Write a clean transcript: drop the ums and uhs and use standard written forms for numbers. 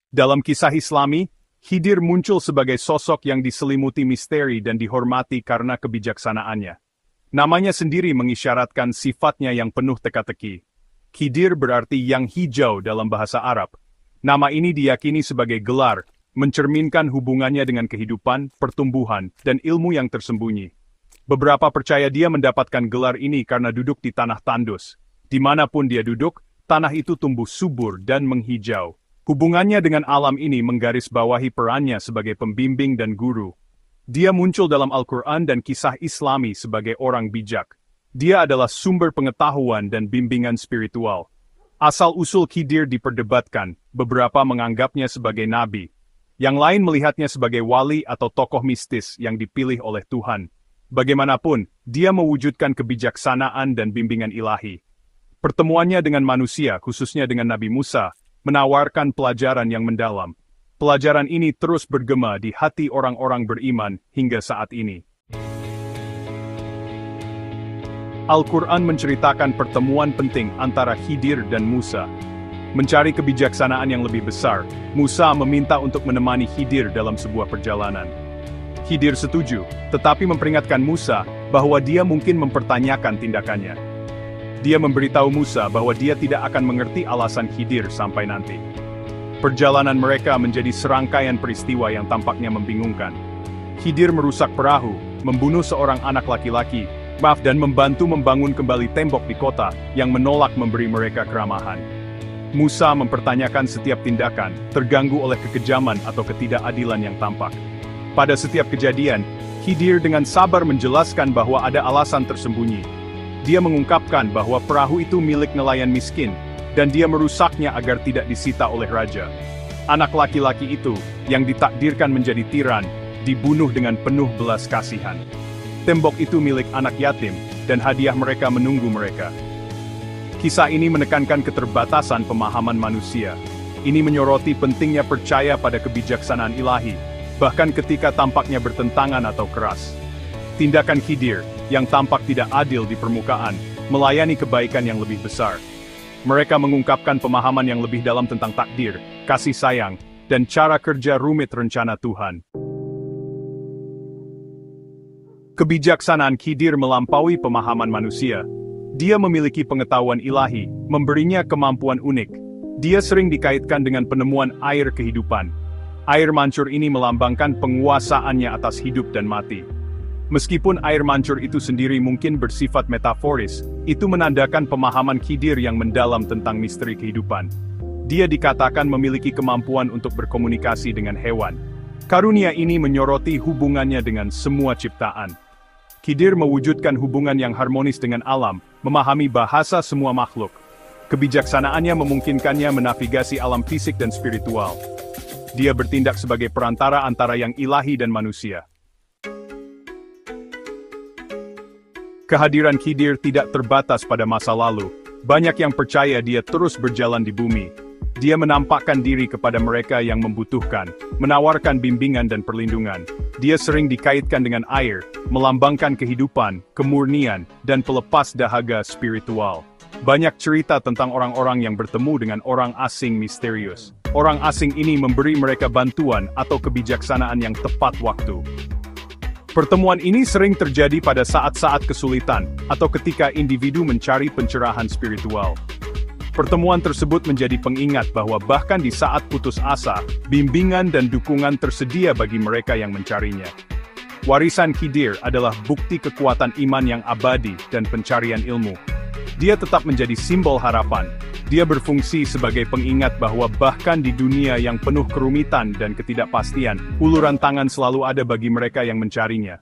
Dalam kisah Islami, Khidir muncul sebagai sosok yang diselimuti misteri dan dihormati karena kebijaksanaannya. Namanya sendiri mengisyaratkan sifatnya yang penuh teka-teki. Khidir berarti yang hijau dalam bahasa Arab. Nama ini diyakini sebagai gelar, mencerminkan hubungannya dengan kehidupan, pertumbuhan, dan ilmu yang tersembunyi. Beberapa percaya dia mendapatkan gelar ini karena duduk di tanah tandus. Dimanapun dia duduk, tanah itu tumbuh subur dan menghijau. Hubungannya dengan alam ini menggarisbawahi perannya sebagai pembimbing dan guru. Dia muncul dalam Al-Quran dan kisah Islami sebagai orang bijak. Dia adalah sumber pengetahuan dan bimbingan spiritual. Asal-usul Khidir diperdebatkan, beberapa menganggapnya sebagai nabi. Yang lain melihatnya sebagai wali atau tokoh mistis yang dipilih oleh Tuhan. Bagaimanapun, dia mewujudkan kebijaksanaan dan bimbingan ilahi. Pertemuannya dengan manusia, khususnya dengan Nabi Musa, menawarkan pelajaran yang mendalam. Pelajaran ini terus bergema di hati orang-orang beriman hingga saat ini. Al-Quran menceritakan pertemuan penting antara Khidir dan Musa. Mencari kebijaksanaan yang lebih besar, Musa meminta untuk menemani Khidir dalam sebuah perjalanan. Khidir setuju, tetapi memperingatkan Musa bahwa dia mungkin mempertanyakan tindakannya. Dia memberitahu Musa bahwa dia tidak akan mengerti alasan Khidir sampai nanti. Perjalanan mereka menjadi serangkaian peristiwa yang tampaknya membingungkan. Khidir merusak perahu, membunuh seorang anak laki-laki, dan membantu membangun kembali tembok di kota yang menolak memberi mereka keramahan. Musa mempertanyakan setiap tindakan, terganggu oleh kekejaman atau ketidakadilan yang tampak. Pada setiap kejadian, Khidir dengan sabar menjelaskan bahwa ada alasan tersembunyi. Dia mengungkapkan bahwa perahu itu milik nelayan miskin, dan dia merusaknya agar tidak disita oleh raja. Anak laki-laki itu, yang ditakdirkan menjadi tiran, dibunuh dengan penuh belas kasihan. Tembok itu milik anak yatim, dan hadiah mereka menunggu mereka. Kisah ini menekankan keterbatasan pemahaman manusia. Ini menyoroti pentingnya percaya pada kebijaksanaan ilahi, bahkan ketika tampaknya bertentangan atau keras. Tindakan Khidir, yang tampak tidak adil di permukaan, melayani kebaikan yang lebih besar. Mereka mengungkapkan pemahaman yang lebih dalam tentang takdir, kasih sayang, dan cara kerja rumit rencana Tuhan. Kebijaksanaan Khidir melampaui pemahaman manusia. Dia memiliki pengetahuan ilahi, memberinya kemampuan unik. Dia sering dikaitkan dengan penemuan air kehidupan. Air mancur ini melambangkan penguasaannya atas hidup dan mati. Meskipun air mancur itu sendiri mungkin bersifat metaforis, itu menandakan pemahaman Khidir yang mendalam tentang misteri kehidupan. Dia dikatakan memiliki kemampuan untuk berkomunikasi dengan hewan. Karunia ini menyoroti hubungannya dengan semua ciptaan. Khidir mewujudkan hubungan yang harmonis dengan alam, memahami bahasa semua makhluk. Kebijaksanaannya memungkinkannya menavigasi alam fisik dan spiritual. Dia bertindak sebagai perantara antara yang ilahi dan manusia. Kehadiran Khidir tidak terbatas pada masa lalu. Banyak yang percaya dia terus berjalan di bumi. Dia menampakkan diri kepada mereka yang membutuhkan, menawarkan bimbingan dan perlindungan. Dia sering dikaitkan dengan air, melambangkan kehidupan, kemurnian, dan pelepas dahaga spiritual. Banyak cerita tentang orang-orang yang bertemu dengan orang asing misterius. Orang asing ini memberi mereka bantuan atau kebijaksanaan yang tepat waktu. Pertemuan ini sering terjadi pada saat-saat kesulitan, atau ketika individu mencari pencerahan spiritual. Pertemuan tersebut menjadi pengingat bahwa bahkan di saat putus asa, bimbingan dan dukungan tersedia bagi mereka yang mencarinya. Warisan Khidir adalah bukti kekuatan iman yang abadi dan pencarian ilmu. Dia tetap menjadi simbol harapan. Dia berfungsi sebagai pengingat bahwa bahkan di dunia yang penuh kerumitan dan ketidakpastian, uluran tangan selalu ada bagi mereka yang mencarinya.